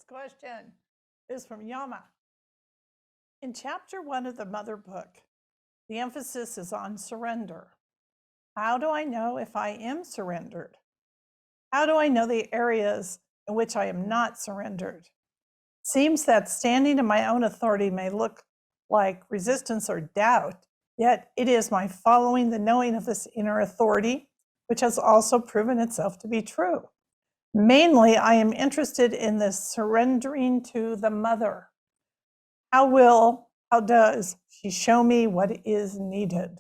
First question is from Yama. In chapter 1 of the Mother book, the emphasis is on surrender. How do I know if I am surrendered? How do I know the areas in which I am not surrendered? Seems that standing in my own authority may look like resistance or doubt, yet it is my following the knowing of this inner authority, which has also proven itself to be true. Mainly, I am interested in this surrendering to the Mother. How does she show me what is needed?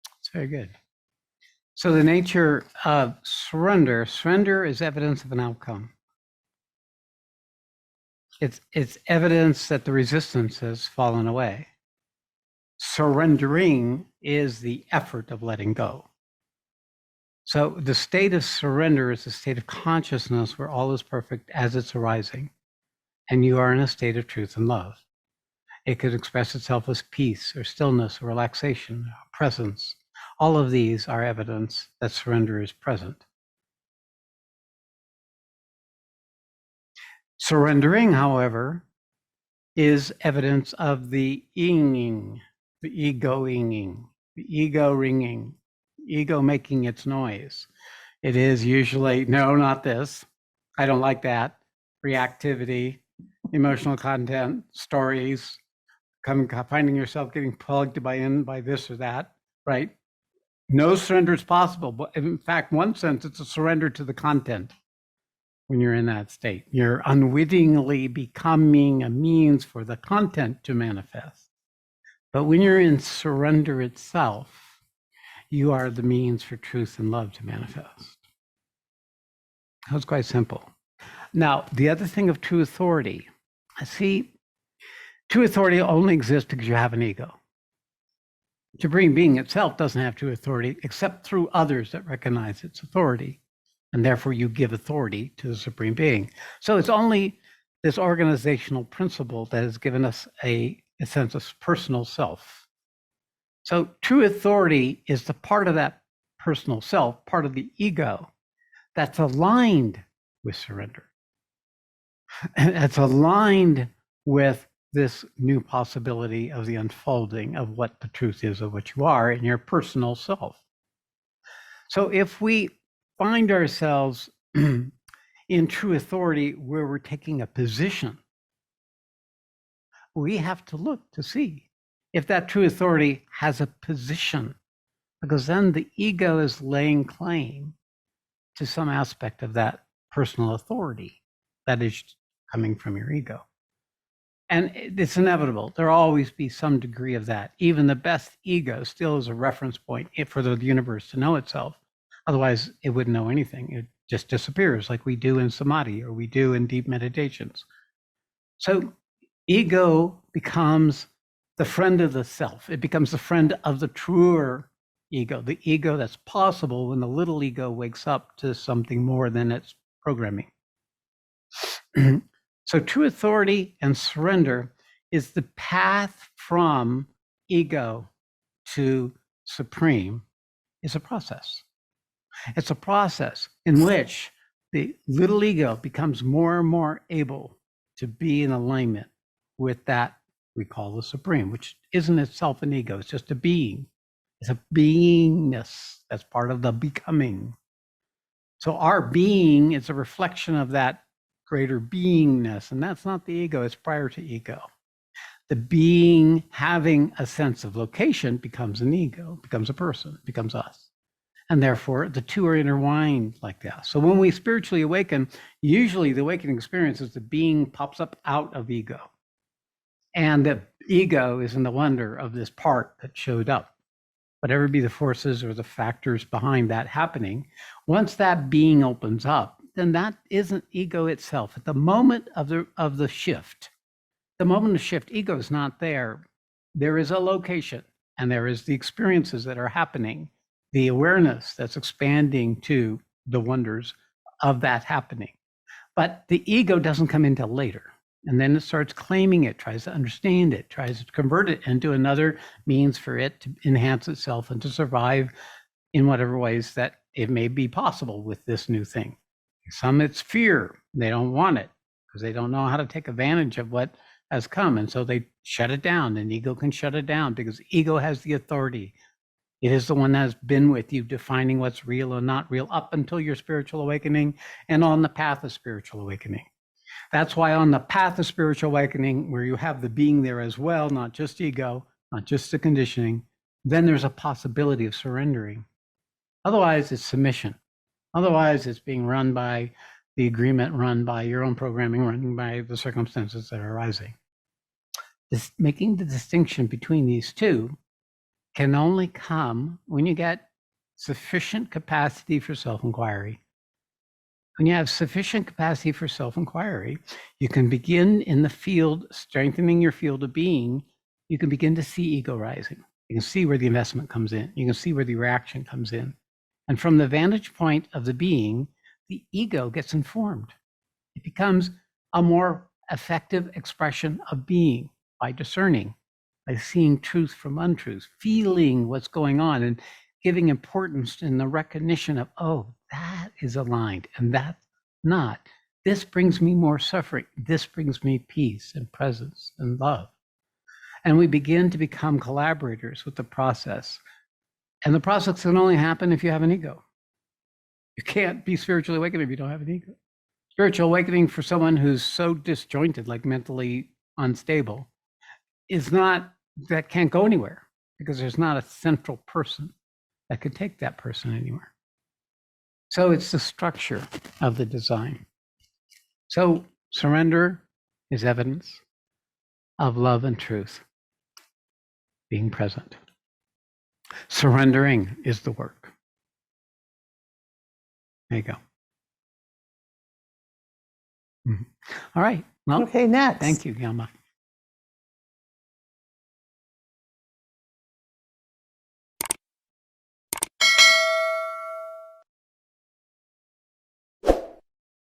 That's very good. So the nature of surrender is evidence of an outcome. It's evidence that the resistance has fallen away. Surrendering is the effort of letting go. So the state of surrender is a state of consciousness where all is perfect as it's arising, and you are in a state of truth and love. It could express itself as peace or stillness or relaxation, or presence. All of these are evidence that surrender is present. Surrendering, however, is evidence of the inging, the ego-inging, the ego ringing, ego making its noise. It is usually, no, not this. I don't like that. Reactivity, emotional content, stories, finding yourself getting plugged by this or that, right? No surrender is possible. But in fact, one sense, it's a surrender to the content. When you're in that state, you're unwittingly becoming a means for the content to manifest. But when you're in surrender itself, you are the means for truth and love to manifest. That's quite simple. Now, the other thing of true authority, true authority only exists because you have an ego. Supreme Being itself doesn't have true authority except through others that recognize its authority. And therefore you give authority to the Supreme Being. So it's only this organizational principle that has given us a sense of personal self. So true authority is the part of that personal self, part of the ego, that's aligned with surrender. And it's aligned with this new possibility of the unfolding of what the truth is of what you are in your personal self. So if we find ourselves in true authority where we're taking a position, we have to look to see if that true authority has a position, because then the ego is laying claim to some aspect of that personal authority that is coming from your ego. And it's inevitable. There'll always be some degree of that. Even the best ego still is a reference point for the universe to know itself. Otherwise, it wouldn't know anything. It just disappears like we do in samadhi or we do in deep meditations. So ego becomes the friend of the self. It becomes the friend of the truer ego, the ego that's possible when the little ego wakes up to something more than its programming. So true authority and surrender is the path from ego to supreme is a process. It's a process in which the little ego becomes more and more able to be in alignment with that we call the supreme, which isn't itself an ego. It's just a being. It's a beingness that's part of the becoming. So our being is a reflection of that greater beingness, and that's not the ego. It's prior to ego. The being having a sense of location becomes an ego, becomes a person, becomes us. And therefore, the two are intertwined like that. So when we spiritually awaken, usually the awakening experience is the being pops up out of ego. And the ego is in the wonder of this part that showed up. Whatever be the forces or the factors behind that happening, once that being opens up, then that isn't ego itself. At the moment of the shift, ego is not there. There is a location, and there is the experiences that are happening, the awareness that's expanding to the wonders of that happening. But the ego doesn't come in till later. And then it starts claiming it, tries to understand it, tries to convert it into another means for it to enhance itself and to survive in whatever ways that it may be possible with this new thing. Some it's fear. They don't want it. because they don't know how to take advantage of what has come. And so they shut it down, and ego can shut it down because ego has the authority. It is the one that has been with you defining what's real and not real up until your spiritual awakening and on the path of spiritual awakening. That's why on the path of spiritual awakening, where you have the being there as well, not just ego, not just the conditioning, then there's a possibility of surrendering. Otherwise, it's submission. Otherwise, it's being run by the agreement, run by your own programming, run by the circumstances that are arising. Making the distinction between these two can only come when you get sufficient capacity for self-inquiry. When you have sufficient capacity for self-inquiry, you can begin in the field, strengthening your field of being, you can begin to see ego rising. You can see where the investment comes in. You can see where the reaction comes in. And from the vantage point of the being, the ego gets informed. It becomes a more effective expression of being by discerning, by seeing truth from untruth, feeling what's going on, and giving importance in the recognition of, oh, that is aligned and that's not. This brings me more suffering. This brings me peace and presence and love. And we begin to become collaborators with the process. And the process can only happen if you have an ego. You can't be spiritually awakened if you don't have an ego. Spiritual awakening for someone who's so disjointed, like mentally unstable, is not, that can't go anywhere because there's not a central person that could take that person anywhere. So it's the structure of the design. So surrender is evidence of love and truth being present. Surrendering is the work. There you go. All right. Well, Okay, next. thank you, Yama.